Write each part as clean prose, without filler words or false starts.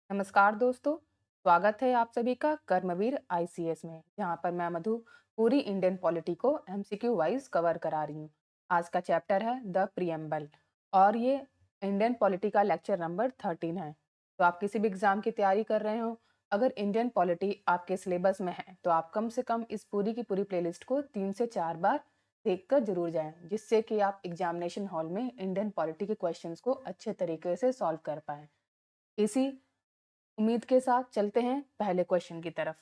नमस्कार दोस्तों। स्वागत है आप सभी का कर्मवीर आईसीएस में, जहां पर मैं मधु पूरी इंडियन पॉलिटी को एमसीक्यू वाइज कवर करा रही हूँ। आज का चैप्टर है द प्रियम्बल और ये इंडियन पॉलिटी का लेक्चर नंबर 13 है। तो आप किसी भी एग्जाम की तैयारी कर रहे हो, अगर इंडियन पॉलिटी आपके सिलेबस में है तो आप कम से कम इस पूरी की पूरी प्लेलिस्ट को 3 से 4 बार देख कर जरूर जाएं, जिससे कि आप एग्जामिनेशन हॉल में इंडियन पॉलिटी के क्वेश्चंस को अच्छे तरीके से सॉल्व कर पाएं। इसी उम्मीद के साथ चलते हैं पहले क्वेश्चन की तरफ।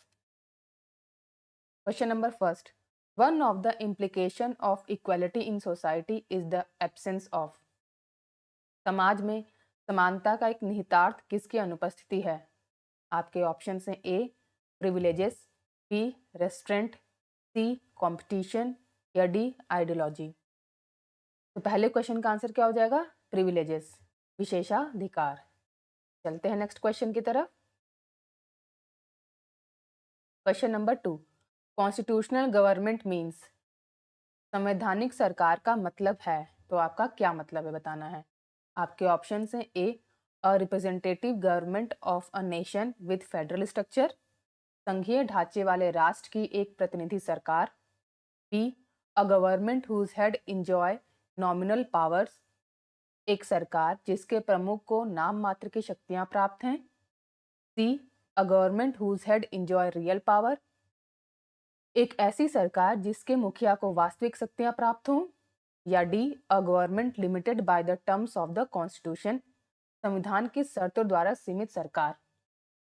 Question number first, one of the implication of equality in society is the absence of. समाज में समानता का एक निहितार्थ किसकी अनुपस्थिति है? आपके ऑप्शन हैं ए प्रिविलेजेस, बी रेस्ट्रेंट, सी कंपटीशन या डी आइडियोलॉजी। तो पहले क्वेश्चन का आंसर क्या हो जाएगा? प्रिविलेजेस, विशेषाधिकार। चलते हैं नेक्स्ट क्वेश्चन की तरफ। Question number 2, constitutional government means. संवैधानिक सरकार का मतलब है, तो आपका क्या मतलब है बताना है। आपके ऑप्शन हैं A a representative government of a nation with federal structure, संघीय ढांचे वाले राष्ट्र की एक प्रतिनिधि सरकार, B a government whose head enjoy nominal powers, एक सरकार जिसके प्रमुख को नाम मात्र की शक्तियां प्राप्त हैं, C a government whose head enjoy real power, एक ऐसी सरकार जिसके मुखिया को वास्तविक शक्तियां प्राप्त हों, या D a government limited by the terms of the constitution, संविधान की शर्तों द्वारा सीमित सरकार।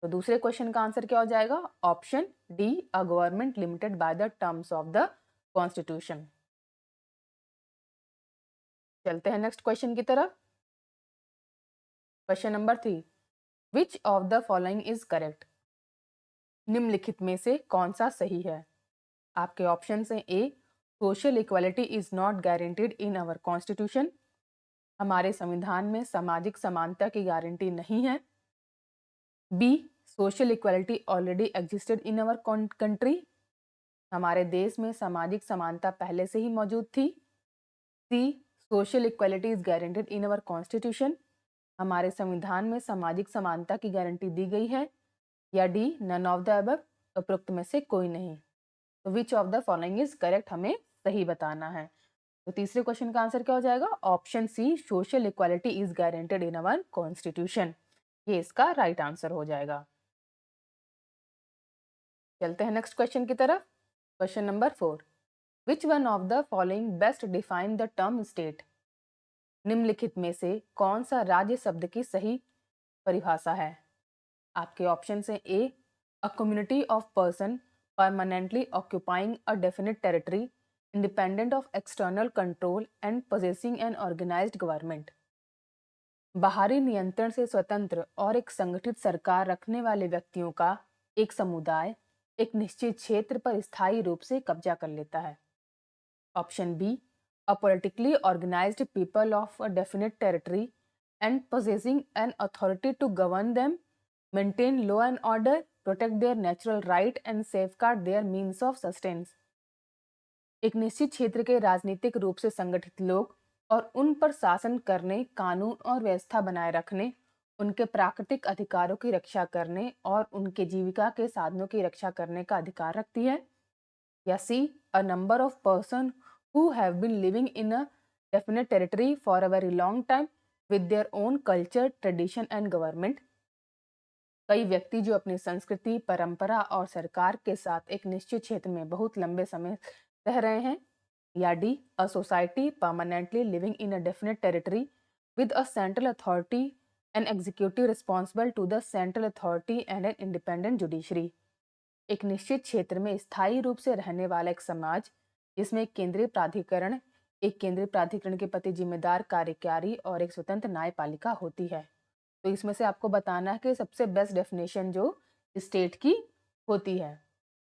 तो दूसरे क्वेश्चन का आंसर क्या हो जाएगा? Option D a government limited by the terms of the constitution. चलते हैं नेक्स्ट क्वेश्चन की तरफ। Question number 3, which of the following is correct. निम्नलिखित में से कौन सा सही है? आपके ऑप्शन हैं A social equality is not guaranteed in our constitution, हमारे संविधान में सामाजिक समानता की गारंटी नहीं है, B social equality already existed in our country, हमारे देश में सामाजिक समानता पहले से ही मौजूद थी, C social equality is guaranteed in our constitution, हमारे संविधान में सामाजिक समानता की गारंटी दी गई है, या D none of the above, उपरोक्त में से कोई नहीं। तो which of the following is correct हमें सही बताना है। तो तीसरे क्वेश्चन का आंसर क्या हो जाएगा? Option C social equality is guaranteed in our constitution, ये इसका राइट आंसर हो जाएगा। चलते हैं नेक्स्ट क्वेश्चन की तरफ। Question number 4, which one of the following best define the term state. निम्नलिखित में से कौन सा राज्य शब्द की सही परिभाषा है? आपके ऑप्शन हैं A a community of person permanently occupying a definite territory independent of external control and possessing an organised government, बाहरी नियंत्रण से स्वतंत्र और एक संगठित सरकार रखने वाले व्यक्तियों का एक समुदाय एक निश्चित क्षेत्र पर स्थायी रूप से कब्जा कर लेता है। Option be a politically organized people of a definite territory and possessing an authority to govern them, maintain law and order, protect their natural right and safeguard their means of sustenance, एक निश्चित क्षेत्र के राजनीतिक रूप से संगठित लोग और उन पर शासन करने, कानून और व्यवस्था बनाए रखने, उनके प्राकृतिक अधिकारों की रक्षा करने और उनके जीविका के साधनों की रक्षा करने का अधिकार रखती है, या C a number of person who have been living in a definite territory for a very long time with their own culture tradition and government, कई व्यक्ति जो अपनी संस्कृति, परंपरा और सरकार के साथ एक निश्चित क्षेत्र में बहुत लंबे समय रह रहे हैं, या D a society permanently living in a definite territory with a central authority and executive responsible to the central authority and an independent judiciary, एक निश्चित क्षेत्र में स्थायी रूप से रहने वाला एक समाज जिसमें एक केंद्रीय प्राधिकरण के प्रति जिम्मेदार कार्यकारी और एक स्वतंत्र न्यायपालिका होती है। तो इसमें से आपको बताना है कि सबसे बेस्ट डेफिनेशन जो स्टेट की होती है।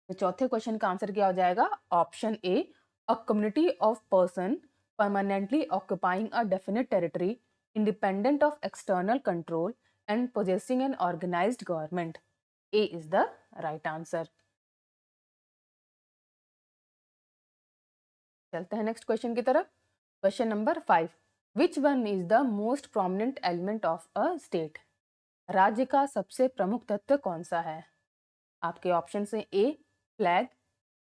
तो चौथे क्वेश्चन का आंसर क्या हो जाएगा? Option A a community of person permanently occupying a definite territory independent of external control and possessing an organised government, A is the right answer. चलते हैं नेक्स्ट क्वेश्चन की तरफ। Question number 5, which one is the most prominent element of a state. राज्य का सबसे प्रमुख तत्व कौन सा है? आपके ऑप्शन हैं ए फ्लैग,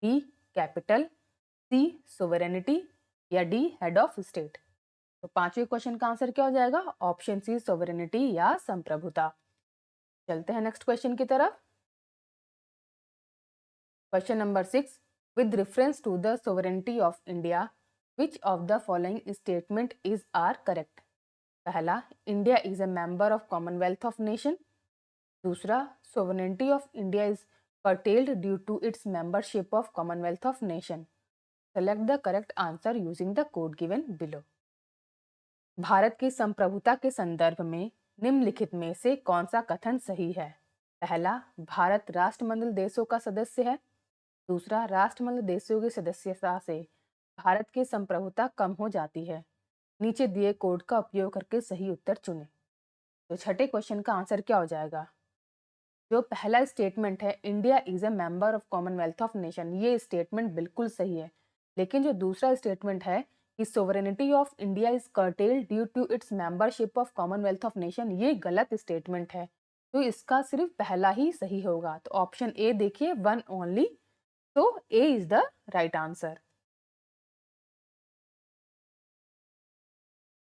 बी कैपिटल, सी सोवेरेनिटी या डी हेड ऑफ स्टेट। तो पांचवें क्वेश्चन का आंसर क्या हो जाएगा? ऑप्शन सी सोवेरेनिटी या संप्रभुता। चलते हैं नेक्स्ट क्वेश्चन की तरफ। Question number 6, with reference to the sovereignty of India, which of the following statement is are correct? पहला, India is a member of Commonwealth of Nation। दूसरा, sovereignty of India is curtailed due to its membership of Commonwealth of Nation। Select the correct answer using the code given below। Bharat की संप्रभुता के संदर्भ में निम्नलिखित में से कौन सा कथन सही है? पहला, भारत राष्ट्रमंडल देशों का सदस्य है। दूसरा, राष्ट्रमंडल देशों की सदस्यता से भारत की संप्रभुता कम हो जाती है। नीचे दिए कोड का उपयोग करके सही उत्तर चुनें। तो छठे क्वेश्चन का आंसर क्या हो जाएगा? जो पहला स्टेटमेंट है, India is a member of Commonwealth of nation, ये स्टेटमेंट बिल्कुल सही है। लेकिन जो दूसरा स्टेटमेंट है कि sovereignty of India is curtailed due to its membership of Commonwealth of nation, ये गलत स्टेटमेंट है। तो इसका सिर्फ पहला ही सही होगा। तो ऑप्शन ए देखिए, वन ओनली। तो ए इज द राइट आंसर।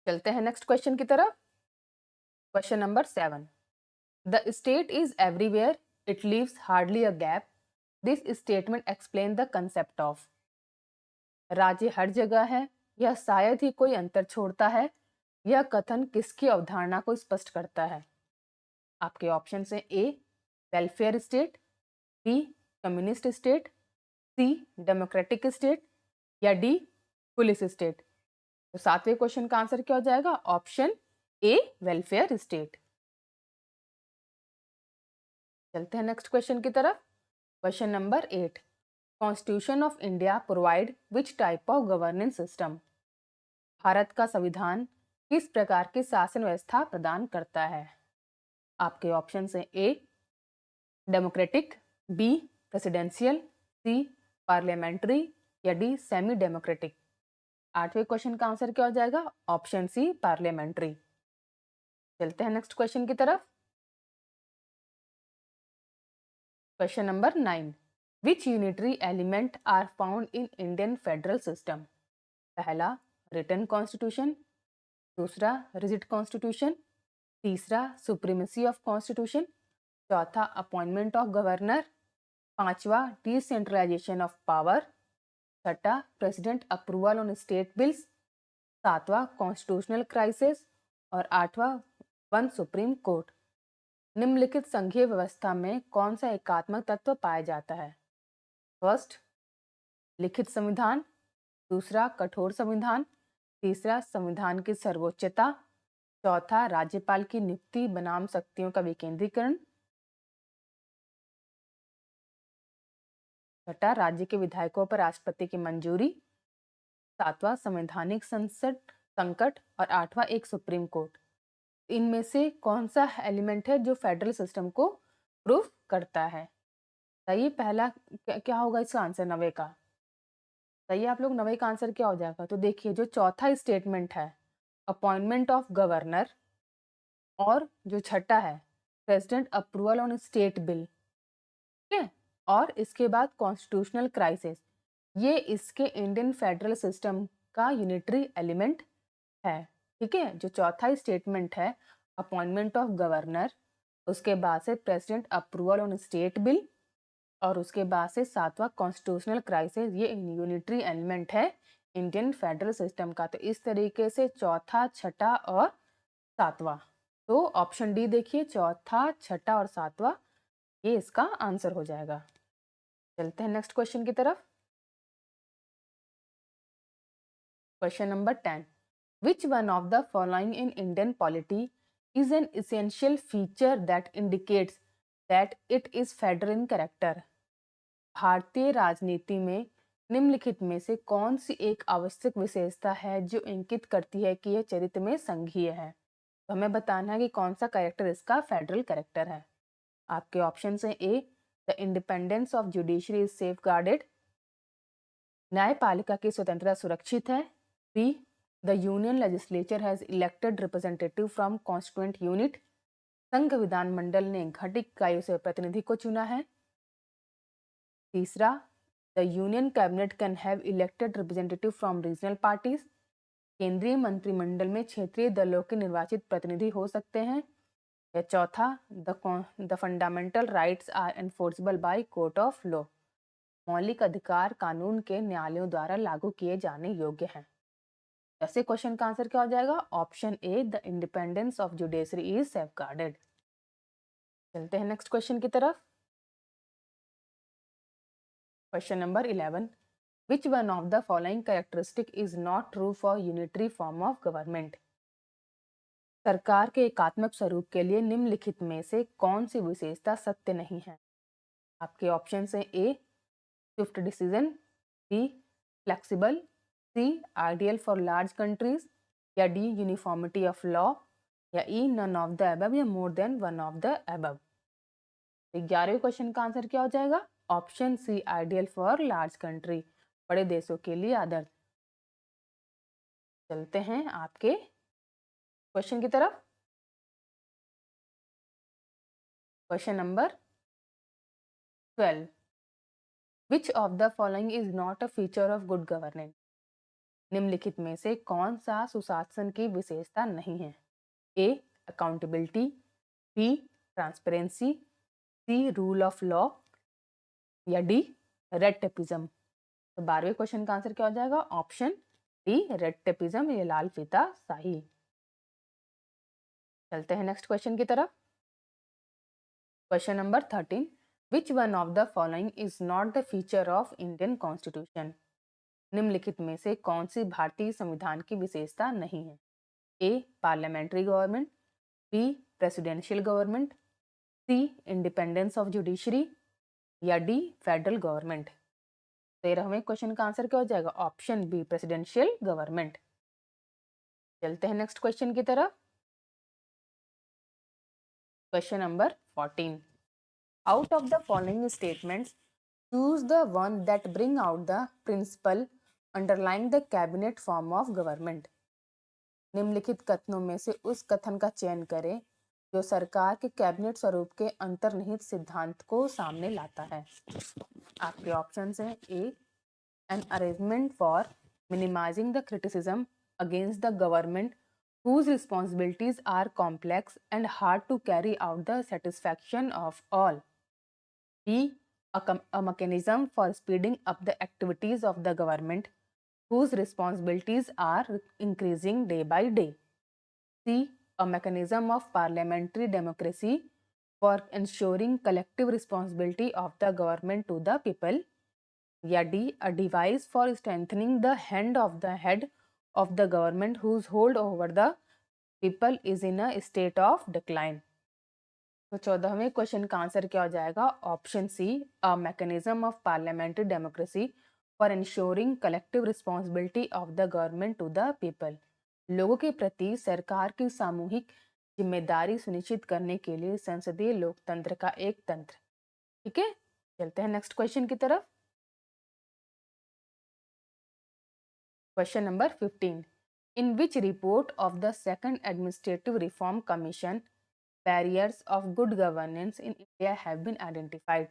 चलते हैं नेक्स्ट क्वेश्चन की तरफ। Question number 7, the state is everywhere, it leaves hardly a gap, this statement explain the concept of. राज्य हर जगह है, यह शायद ही कोई अंतर छोड़ता है, यह कथन किसकी अवधारणा को स्पष्ट करता है? आपके ऑप्शन हैं A welfare state, B communist state, C democratic state या डी पुलिस स्टेट। तो सातवें क्वेश्चन का आंसर क्या हो जाएगा? Option A welfare state. चलते हैं नेक्स्ट क्वेश्चन की तरफ। Question number 8, constitution of India provide which type of governance system. भारत का संविधान किस प्रकार की शासन व्यवस्था प्रदान करता है? आपके ऑप्शन हैं A democratic, B presidential, C parliamentary या डी सेमी डेमोक्रेटिक। आठवें क्वेश्चन का आंसर क्या हो जाएगा? Option C parliamentary. चलते हैं नेक्स्ट क्वेश्चन की तरफ। Question number 9, which unitary element are found in Indian federal system. पहला, रिटन कॉन्स्टिट्यूशन। दूसरा, रिजिड कॉन्स्टिट्यूशन। तीसरा, सुप्रीमेसी ऑफ कॉन्स्टिट्यूशन। चौथा, अपॉइंटमेंट ऑफ गवर्नर। पांचवा, डिसेंट्रलाइजेशन ऑफ पावर। छठा, president approval on state bills. सातवां, constitutional crisis. और आठवां, one supreme court. निम्नलिखित संघीय व्यवस्था में कौन सा एकात्मक तत्व पाया जाता है? फर्स्ट, लिखित संविधान। दूसरा, कठोर संविधान। तीसरा, संविधान की सर्वोच्चता। चौथा, राज्यपाल की नियुक्ति बनाम शक्तियों का विकेंद्रीकरण। छठा, राज्य के विधायकों पर राष्ट्रपति की मंजूरी। सातवां, संवैधानिक संसद संकट। और आठवां, एक सुप्रीम कोर्ट। इनमें से कौन सा एलिमेंट है जो फेडरल सिस्टम को प्रूफ करता है? सही पहला क्या होगा इसका आंसर? नवे का। सही, आप लोग नवे का आंसर क्या हो जाएगा? तो देखिए, जो चौथा स्टेटमेंट है, अपॉइंटमेंट ऑफ गवर्नर, और जो छठा है, president approval on state bill, ठीक है, और इसके बाद कॉन्स्टिट्यूशनल क्राइसिस, ये इसके इंडियन फेडरल सिस्टम का यूनिटरी एलिमेंट है। ठीक है, जो चौथा स्टेटमेंट है, अपॉइंटमेंट ऑफ गवर्नर, उसके बाद से president approval on state bill, और उसके बाद से सातवां कॉन्स्टिट्यूशनल क्राइसिस, ये यूनिटरी एलिमेंट है इंडियन फेडरल सिस्टम का। तो इस तरीके से चौथा, छठा और सातवां। तो ऑप्शन डी देखिए, चौथा, छठा और सातवां, ये इसका आंसर हो जाएगा। चलते हैं नेक्स्ट क्वेश्चन की तरफ। Question number 10, which one of the following in Indian polity is an essential feature that indicates that it is federal in character। भारतीय राजनीति में निम्नलिखित में से कौन सी एक आवश्यक विशेषता है जो इंगित करती है कि यह चरित्र में संघीय है? तो हमें बताना है कि कौन सा कैरेक्टर इसका फेडरल कैरेक्टर है। आपके ऑप्शन हैं A the independence of judiciary is safeguarded, न्यायपालिका की स्वतंत्रता सुरक्षित है। B the union legislature has elected representative from constituent unit. संघ विधानमंडल ने घटित इकाइयों से प्रतिनिधि को चुना है। तीसरा, the union cabinet can have elected representative from regional parties. केंद्रीय मंत्रिमंडल में क्षेत्रीय दलों के निर्वाचित प्रतिनिधि हो सकते हैं। या चौथा, the fundamental rights are enforceable by court of law. मौलिक अधिकार कानून के न्यायालयों द्वारा लागू किए जाने योग्य हैं। ऐसे क्वेश्चन का आंसर क्या हो जाएगा? Option A, the independence of judiciary is safeguarded. चलते हैं नेक्स्ट क्वेश्चन की तरफ। Question number 11, which one of the following characteristic is not true for unitary form of government. सरकार के एकात्मक स्वरूप के लिए निम्नलिखित में से कौन सी विशेषता सत्य नहीं है? आपके ऑप्शन है A, swift decision, B, flexible, C, ideal for large countries, या डी, यूनिफॉर्मिटी ऑफ लॉ, या E, none of the above, या more than one of the above. 11वें क्वेश्चन का आंसर क्या हो जाएगा? Option C, ideal for large country, बड़े देशों के लिए आदर्श। चलते हैं आपके क्वेश्चन की तरफ। Question number 12, which of the following is not a feature of good governance. निम्नलिखित में से कौन सा सुशासन की विशेषता नहीं है? A, accountability, B, transparency, C, rule of law, या डी, रेड टेपिज्म। तो 12वें क्वेश्चन का आंसर क्या हो जाएगा? ऑप्शन डी, रेड टेपिज्म, ये लाल फीता शाही। चलते हैं नेक्स्ट क्वेश्चन की तरफ। Question number 13, which one of the following is not the feature of Indian constitution. निम्नलिखित में से कौन सी भारतीय संविधान की विशेषता नहीं है? A, parliamentary government, B, presidential government, C, independence of judiciary, या डी, फेडरल गवर्नमेंट। 13वें क्वेश्चन का आंसर क्या हो जाएगा? Option B, presidential government. चलते हैं नेक्स्ट क्वेश्चन की तरफ। Question number 14, out of the following statements choose the one that bring out the principle underlying the cabinet form of government. निम्नलिखित कथनों में से उस कथन का चयन करें जो सरकार के कैबिनेट स्वरूप के अंतर्निहित सिद्धांत को सामने लाता है। आपके ऑप्शंस हैं A, an arrangement for minimising the criticism against the government whose responsibilities are complex and hard to carry out the satisfaction of all. B, a mechanism for speeding up the activities of the government whose responsibilities are increasing day by day. C, a mechanism of parliamentary democracy for ensuring collective responsibility of the government to the people. या D, a device for strengthening the hand of the head of the government whose hold over the people is in a state of decline. तो 14वें question का answer क्या हो जाएगा? Option C, a mechanism of parliamentary democracy for ensuring collective responsibility of the government to the people. लोगों के प्रति सरकार की सामूहिक जिम्मेदारी सुनिश्चित करने के लिए संसदीय लोकतंत्र का एक तंत्र। ठीक है, चलते हैं नेक्स्ट क्वेश्चन की तरफ। Question number 15, in which report of the second administrative reform commission barriers of good governance in India have been identified।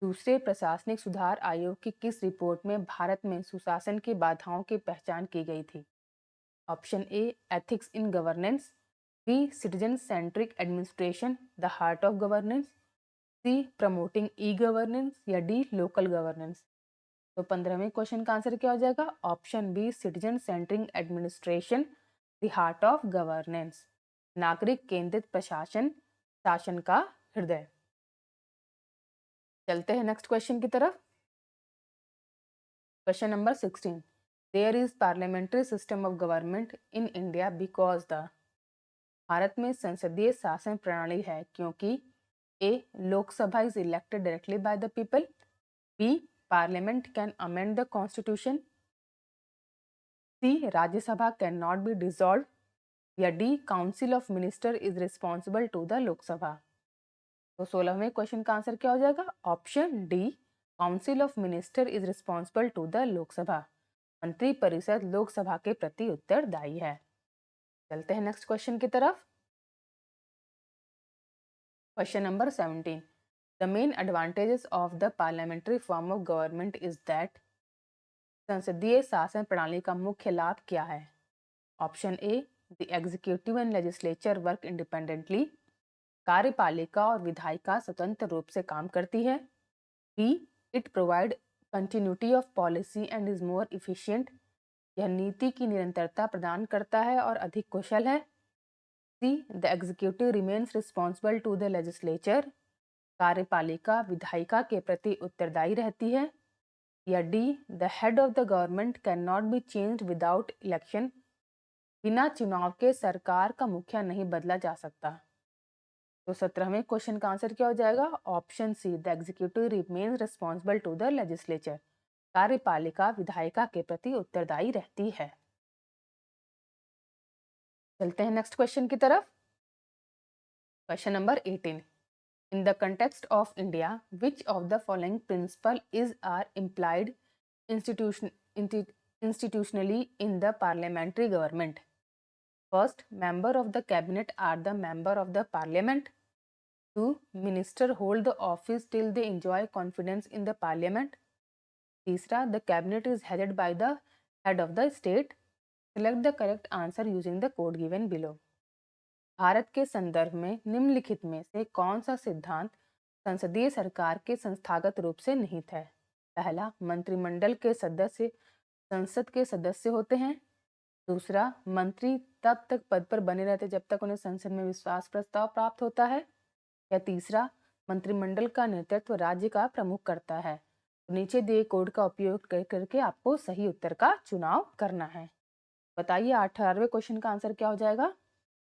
दूसरे प्रशासनिक सुधार आयोग की किस रिपोर्ट में भारत में सुशासन की बाधाओं की पहचान की गई थी? Option A, ethics in governance, B, citizen centric administration the heart of governance, C, promoting e governance, या डी, लोकल गवर्नेंस। तो 15वें क्वेश्चन का आंसर क्या हो जाएगा? Option B, citizen centric administration the heart of governance, नागरिक केंद्रित प्रशासन शासन का हृदय। चलते हैं नेक्स्ट क्वेश्चन की तरफ। Question number 16, there is parliamentary system of government in India because the. भारत में संसदीय शासन प्रणाली है क्योंकि A, Lok Sabha is elected directly by the people, B, parliament can amend the constitution, C, Rajya Sabha can not be dissolve, या D, council of minister is responsible to the Lok Sabha. तो 16वें क्वेश्चन का आंसर क्या हो जाएगा? Option D, council of minister is responsible to the Lok Sabha, मंत्री परिषद लोकसभा के प्रति उत्तरदायी है। चलते हैं नेक्स्ट क्वेश्चन की तरफ। Question number 17. The main advantages of the parliamentary form of government is that संसदीय शासन प्रणाली का मुख्य लाभ क्या है? Option A, the executive and legislature work independently, कार्यपालिका और विधायिका स्वतंत्र रूप से काम करती है। B, it provide continuity of policy and is more efficient, यह नीति की निरंतरता प्रदान करता है और अधिक कुशल है। C, the executive remains responsible to the legislature, कार्यपालिका विधायिका के प्रति उत्तरदायी रहती है। या D, the head of the government can not be changed without election, बिना चुनाव के सरकार का मुखिया नहीं बदला जा सकता। तो 17वें क्वेश्चन का आंसर क्या हो जाएगा? Option C, the executive remains responsible to the legislature, कार्यपालिका विधायिका के प्रति उत्तरदायी रहती है। चलते हैं नेक्स्ट क्वेश्चन की तरफ। Question number 18. In the context of India, which of the following principle are implied institutionally in the parliamentary government? First, member of the cabinet are the member of the parliament. 2. Minister hold the office till they enjoy confidence in the parliament. तीसरा, the cabinet is headed by the head of the state. Select the correct answer using the code given below. Bharat के संदर्भ में निम्नलिखित में से कौन सा सिद्धांत संसदीय सरकार के संस्थागत रूप से निहित है? पहला, मंत्रिमंडल के सदस्य संसद के सदस्य होते हैं। दूसरा, मंत्री तब तक पद पर बने रहते जब तक उन्हें संसद में विश्वास प्रस्ताव प्राप्त होता है। या तीसरा, मंत्रिमंडल का नेतृत्व राज्य का प्रमुख करता है। तो नीचे दिए कोड का उपयोग करके आपको सही उत्तर का चुनाव करना है। बताइए 18वें क्वेश्चन का आंसर क्या हो जाएगा?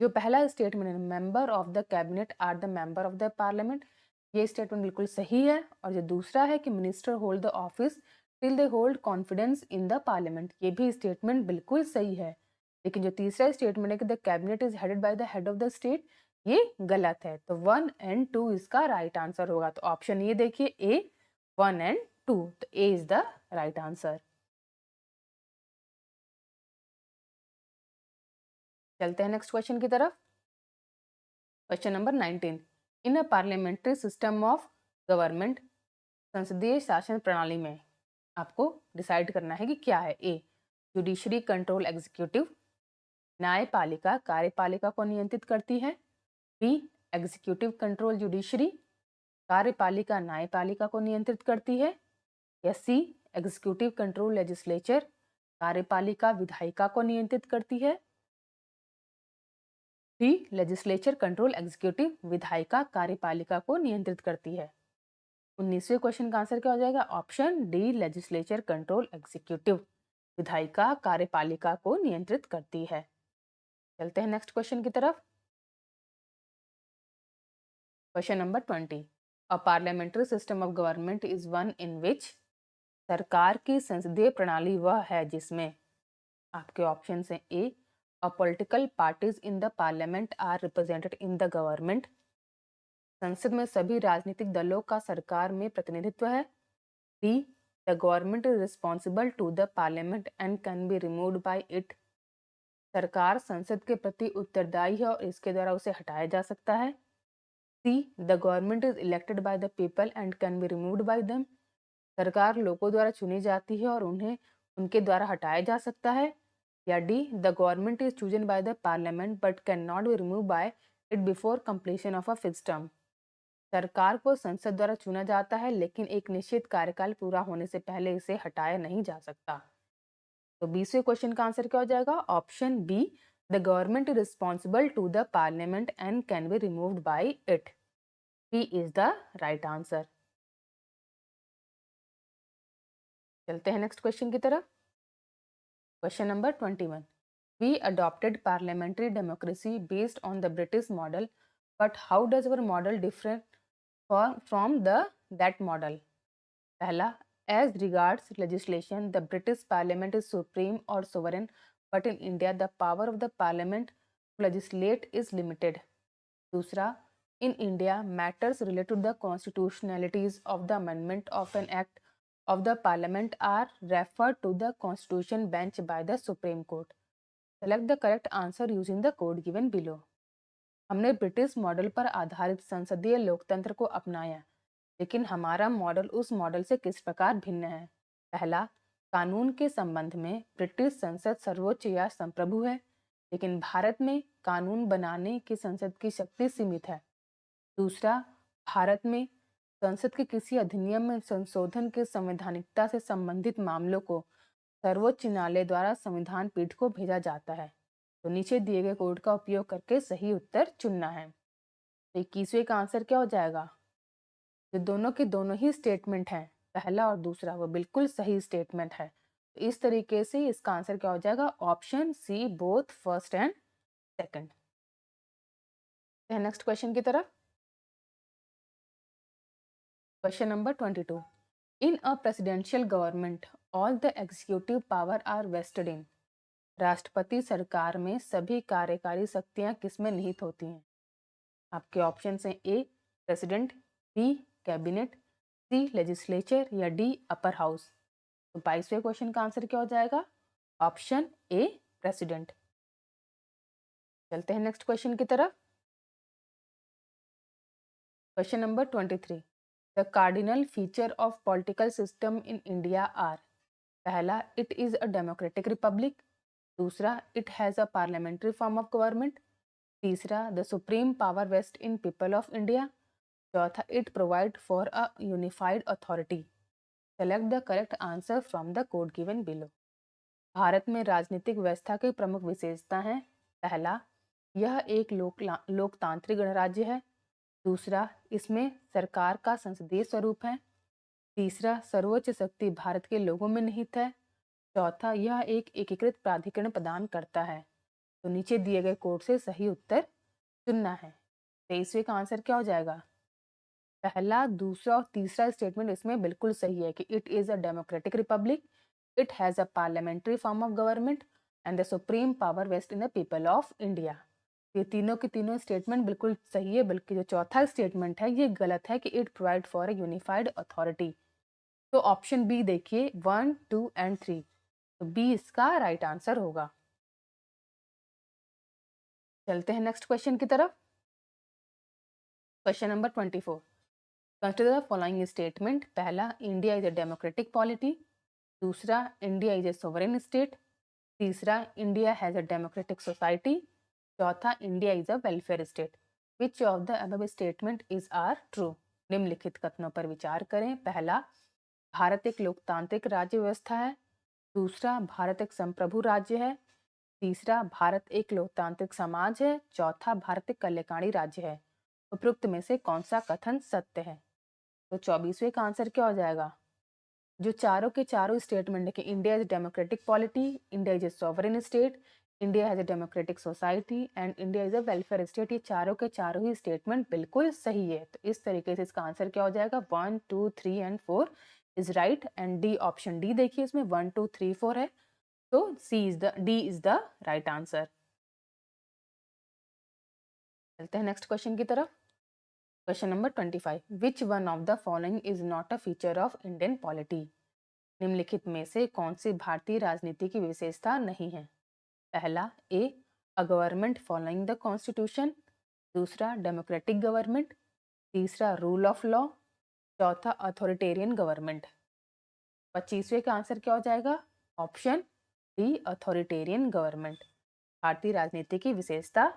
जो पहला स्टेटमेंट है, member of the cabinet are the member of the parliament, ये स्टेटमेंट बिल्कुल सही है। और जो दूसरा है कि minister hold the office till they hold confidence in the parliament, ये भी स्टेटमेंट बिल्कुल सही है। लेकिन जो तीसरा स्टेटमेंट है कि the cabinet is headed by the head of the state, ये गलत है। तो 1 एंड 2 इसका राइट आंसर होगा। तो ऑप्शन ये देखिए ए, 1 एंड 2, तो ए इज द राइट आंसर। चलते हैं नेक्स्ट क्वेश्चन की तरफ। Question number 19. In a parliamentary system of government, संसदीय शासन प्रणाली में आपको डिसाइड करना है कि क्या है। ए, जुडिशरी कंट्रोल एग्जीक्यूटिव, न्यायपालिका कार्यपालिका को नियंत्रित करती है। बी, एग्जीक्यूटिव कंट्रोल जुडिशरी, कार्यपालिका न्यायपालिका को नियंत्रित करती है। या सी, एग्जीक्यूटिव कंट्रोल लेजिस्लेचर, कार्यपालिका विधायिका को नियंत्रित करती है। डी, लेजिस्लेचर कंट्रोल एग्जीक्यूटिव, विधायिका कार्यपालिका को नियंत्रित करती है। 19वें क्वेश्चन का आंसर क्या हो जाएगा? Option D, legislature control executive, विधायिका कार्यपालिका को नियंत्रित करती है। चलते हैं नेक्स्ट क्वेश्चन की तरफ। Question number 20. A parliamentary system of government is one in which, सरकार की संसदीय प्रणाली वह है जिसमें आपके ऑप्शन हैं। A, a political parties in the parliament are represented in the government, संसद में सभी राजनीतिक दलों का सरकार में प्रतिनिधित्व है। B, the government is responsible to the parliament and can be removed by it, सरकार संसद के प्रति उत्तरदायी है और इसके द्वारा उसे हटाया जा सकता है। C, the government is elected by the people and can be removed by them, सरकार लोगों द्वारा चुनी जाती है और उन्हें उनके द्वारा हटाया जा सकता है। या D, the government is chosen by the parliament but can not be remove by it before completion of a fixed term, सरकार को संसद द्वारा चुना जाता है लेकिन एक निश्चित कार्यकाल पूरा होने से पहले इसे हटाया नहीं जा सकता। तो 20वें क्वेश्चन का आंसर क्या हो जाएगा? Option B, the government is responsible to the parliament and can be removed by it, B is the right answer. चलते हैं नेक्स्ट क्वेश्चन की तरफ। Question number 21. We adopted parliamentary democracy based on the British model, but how does our model differ from that model? पहला, as regards legislation, the British Parliament is supreme or sovereign, but in India, the power of the Parliament to legislate is limited. दूसरा, in India, matters related to the constitutionalities of the amendment of an act of the Parliament are referred to the Constitution bench by the Supreme Court. Select the correct answer using the code given below. हमने British model पर आधारित संसदीय लोकतंत्र को अपनाया, लेकिन हमारा model उस मॉडल से किस प्रकार भिन्न है? पहला, कानून के संबंध में ब्रिटिश संसद सर्वोच्च या संप्रभु है, लेकिन भारत में कानून बनाने की संसद की शक्ति सीमित है। दूसरा, भारत में संसद के किसी अधिनियम में संशोधन के संवैधानिकता से संबंधित मामलों को सर्वोच्च न्यायालय द्वारा संविधान पीठ को भेजा जाता है। तो नीचे दिए गए कोड का उपयोग करके सही उत्तर चुनना है। तो 21वें का आंसर क्या हो जाएगा? जो दोनों के दोनों ही स्टेटमेंट हैं, पहला और दूसरा, वो बिल्कुल सही स्टेटमेंट है। तो इस तरीके से इसका आंसर क्या हो जाएगा? Option C, both first and second. Next question की तरफ। Question number 22। In a presidential government all the executive power are vested in. राष्ट्रपति सरकार में सभी कार्यकारी शक्तियां किसमें निहित होती हैं? आपके ऑप्शन हैं A president, B cabinet, C legislature या डी अपर हाउस। तो 22वें क्वेश्चन का आंसर क्या हो जाएगा? Option A president. चलते हैं नेक्स्ट क्वेश्चन की तरफ। Question number 23। The cardinal feature of political system in India are. पहला, it is a democratic republic. दूसरा, it has a parliamentary form of government. तीसरा, the supreme power vest in people of India. चौथा, it provide for a unified authority. Select the correct answer from the code given below. Bharat में राजनीतिक व्यवस्था की प्रमुख विशेषता है। पहला, यह एक लोकतांत्रिक गणराज्य है। दूसरा, इसमें सरकार का संसदीय स्वरूप है। तीसरा, सर्वोच्च शक्ति भारत के लोगों में निहित है। चौथा, यह एक एकीकृत प्राधिकरण प्रदान करता है। तो नीचे दिए गए कोड से सही उत्तर चुनना है। 23वें का आंसर क्या हो जाएगा? पहला, दूसरा और तीसरा स्टेटमेंट इसमें बिल्कुल सही है कि it is a democratic republic, it has a parliamentary form of government and the supreme power vest in the people of India. ये तीनों के तीनों स्टेटमेंट बिल्कुल सही है, बल्कि जो चौथा स्टेटमेंट है ये गलत है कि it provide for a unified authority. तो ऑप्शन बी देखिए, 1, 2 एंड 3। तो बी इसका राइट आंसर होगा। चलते हैं नेक्स्ट क्वेश्चन की तरफ। Question number 24। Consider the following statement. पहला, India is a democratic polity. दूसरा, India is a sovereign state. तीसरा, India has a democratic society. चौथा, India is a welfare state. Which of the above statement is are true? निम्नलिखित कथनों पर विचार करें। पहला, भारत एक लोकतांत्रिक राज्य व्यवस्था है। दूसरा, भारत एक संप्रभु राज्य है। तीसरा, भारत एक लोकतांत्रिक समाज है। चौथा, भारत एक कल्याणकारी राज्य है। उपरोक्त में से कौन सा कथन सत्य है? तो 24वें का आंसर क्या हो जाएगा? जो चारों के चारों स्टेटमेंट है कि India is democratic polity, India is A sovereign state, India has a democratic society and India is a welfare state, ये चारों के चारों ही स्टेटमेंट बिल्कुल सही है। तो इस तरीके से इसका आंसर क्या हो जाएगा? 1, 2, 3 and 4 is right and D, option D देखिए, इसमें 1, 2, 3, 4 है। तो D is the right answer. चलते हैं नेक्स्ट क्वेश्चन की तरफ। Question number 25। Which one of the following is not a feature of Indian polity? निम्नलिखित में से कौन सी भारतीय राजनीति की विशेषता नहीं है? पहला, A a government following the constitution. दूसरा, डेमोक्रेटिक गवर्नमेंट। तीसरा, रूल ऑफ लॉ। चौथा, अथॉरिटेरियन गवर्नमेंट। 25वें का आंसर क्या हो जाएगा? ऑप्शन डी, अथॉरिटेरियन गवर्नमेंट भारतीय राजनीति की विशेषता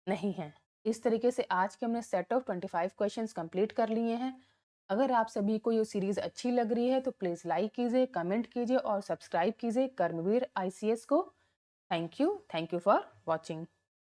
नहीं है। इस तरीके से आज के हमने सेट ऑफ 25 क्वेश्चंस कंप्लीट कर लिए हैं। अगर आप सभी को ये सीरीज अच्छी लग रही है तो प्लीज़ लाइक कीजिए, कमेंट कीजिए और सब्सक्राइब कीजिए कर्मवीर ICS को। Thank you for watching.